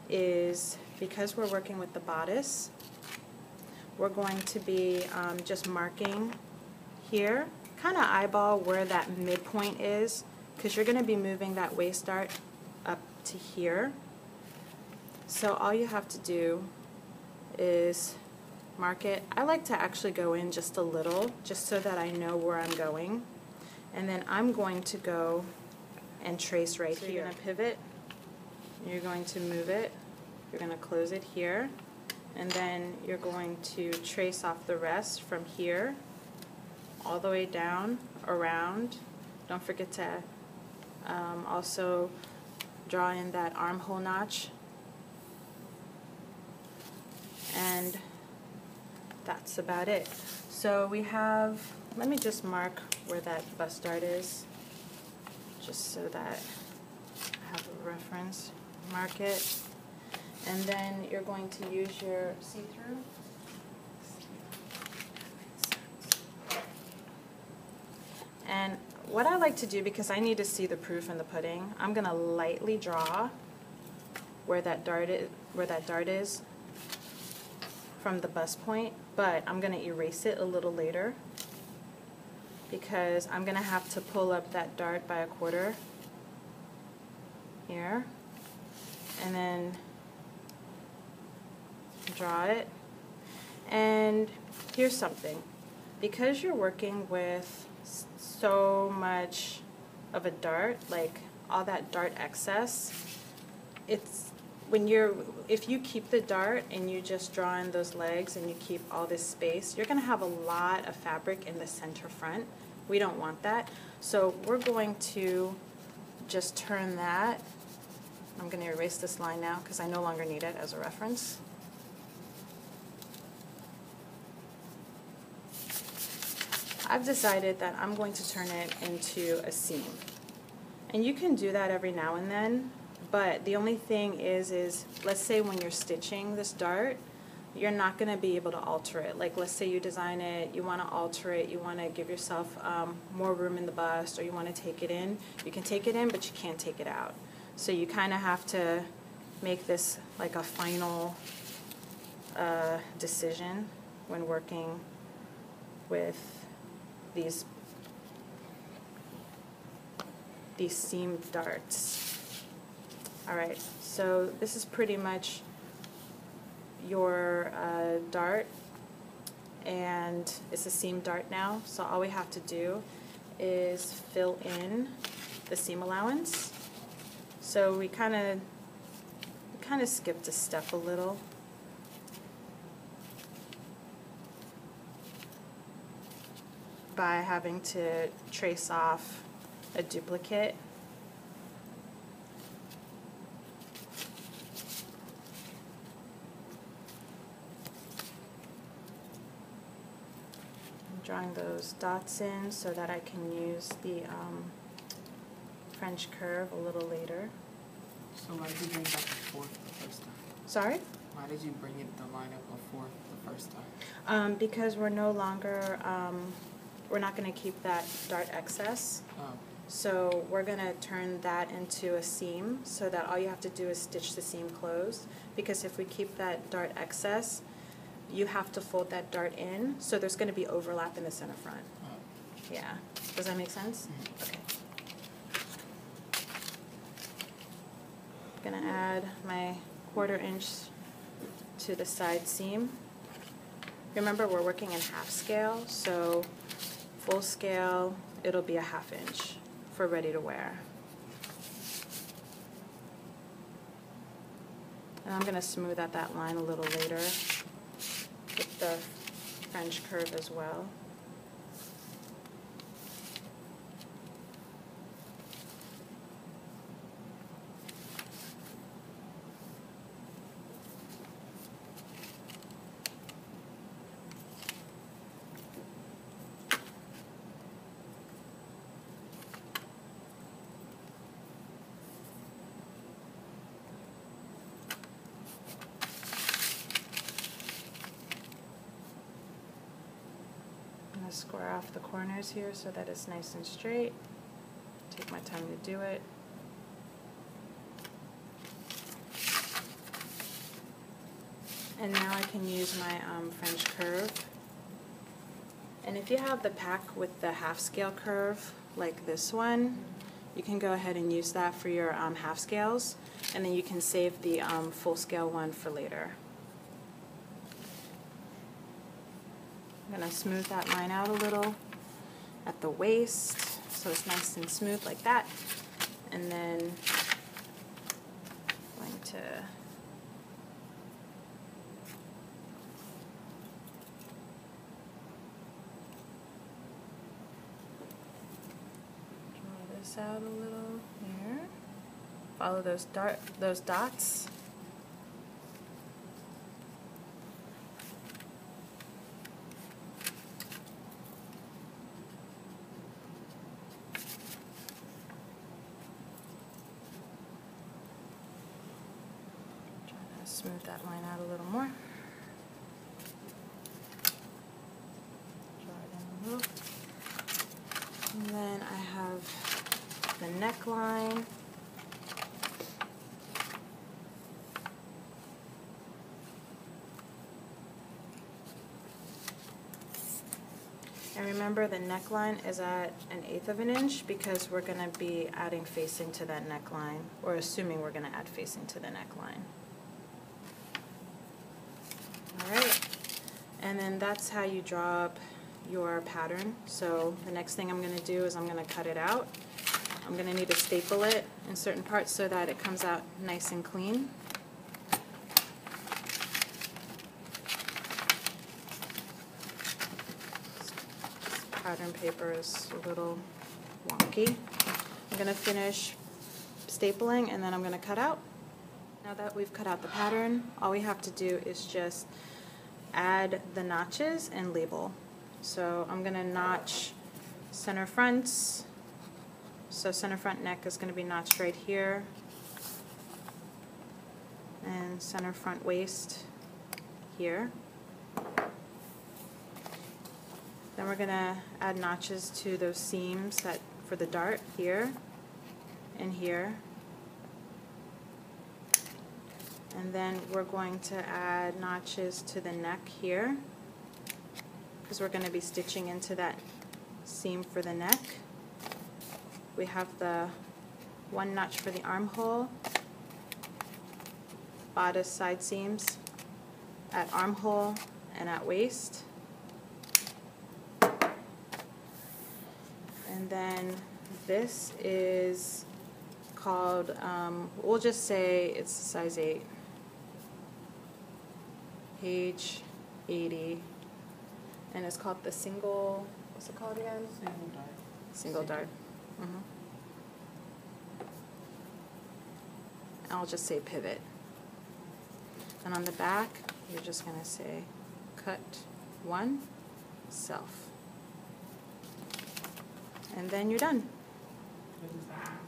is, because we're working with the bodice, we're going to be just marking here, kind of eyeball where that midpoint is, because you're going to be moving that waist dart up to here. So all you have to do is mark it. I like to actually go in just a little, just so that I know where I'm going. And then I'm going to go and trace right here. You're going to pivot, you're going to move it, you're going to close it here, and then you're going to trace off the rest from here all the way down, around. Don't forget to also draw in that armhole notch. And that's about it. So we have, let me just mark where that bust dart is, just so that I have a reference. Mark it, and then you're going to use your see-through. And what I like to do, because I need to see the proof in the pudding, I'm going to lightly draw where that dart is from the bust point, but I'm going to erase it a little later because I'm going to have to pull up that dart by a quarter here, and then draw it. And here's something, because you're working with so much of a dart, like all that dart excess, it's if you keep the dart and you just draw in those legs and you keep all this space, you're going to have a lot of fabric in the center front. We don't want that. So we're going to just turn that. I'm going to erase this line now because I no longer need it as a reference. I've decided that I'm going to turn it into a seam. And you can do that every now and then. But the only thing is let's say when you're stitching this dart, you're not going to be able to alter it. Like, let's say you design it, you want to alter it, you want to give yourself more room in the bust, or you want to take it in. You can take it in, but you can't take it out. So you kind of have to make this like a final decision when working with these seam darts. Alright, so this is pretty much your dart, and it's a seam dart now, so all we have to do is fill in the seam allowance. So we kind of skipped a step a little. By having to trace off a duplicate. Drawing those dots in so that I can use the French curve a little later. So why did you bring back the fourth the first time? Sorry? Why did you bring it the line up a fourth the first time? Because we're no longer, we're not going to keep that dart excess. Oh. So we're going to turn that into a seam so that all you have to do is stitch the seam closed. Because if we keep that dart excess, you have to fold that dart in, so there's going to be overlap in the center front. Oh. Yeah. Does that make sense? Mm-hmm. Okay. I'm going to add my 1/4 inch to the side seam. Remember, we're working in half scale, so full scale, it'll be a 1/2 inch for ready to wear. And I'm going to smooth out that line a little later with the French curve as well. Square off the corners here so that it's nice and straight. Take my time to do it. And now I can use my French curve. And if you have the pack with the half scale curve, like this one, you can go ahead and use that for your half scales, and then you can save the full scale one for later. I'm going to smooth that line out a little at the waist so it's nice and smooth like that. And then I'm going to draw this out a little here. Follow those dots. Smooth that line out a little more. Draw it in a little. And then I have the neckline. And remember, the neckline is at 1/8 of an inch because we're going to be adding facing to that neckline, or assuming we're going to add facing to the neckline. Alright, and then that's how you draw up your pattern. So the next thing I'm going to do is I'm going to cut it out. I'm going to need to staple it in certain parts so that it comes out nice and clean. This pattern paper is a little wonky. I'm going to finish stapling and then I'm going to cut out. Now that we've cut out the pattern, all we have to do is just add the notches and label. So I'm going to notch center fronts. So center front neck is going to be notched right here. And center front waist here. Then we're going to add notches to those seams that for the dart here and here. And then we're going to add notches to the neck here because we're going to be stitching into that seam for the neck. We have the one notch for the armhole, bodice side seams at armhole and at waist. And then this is called, we'll just say it's size 8. Page 80, and it's called the single, what's it called again? Single dart. Single dart. I'll just say pivot. And on the back, you're just going to say cut 1, self. And then you're done. What is that?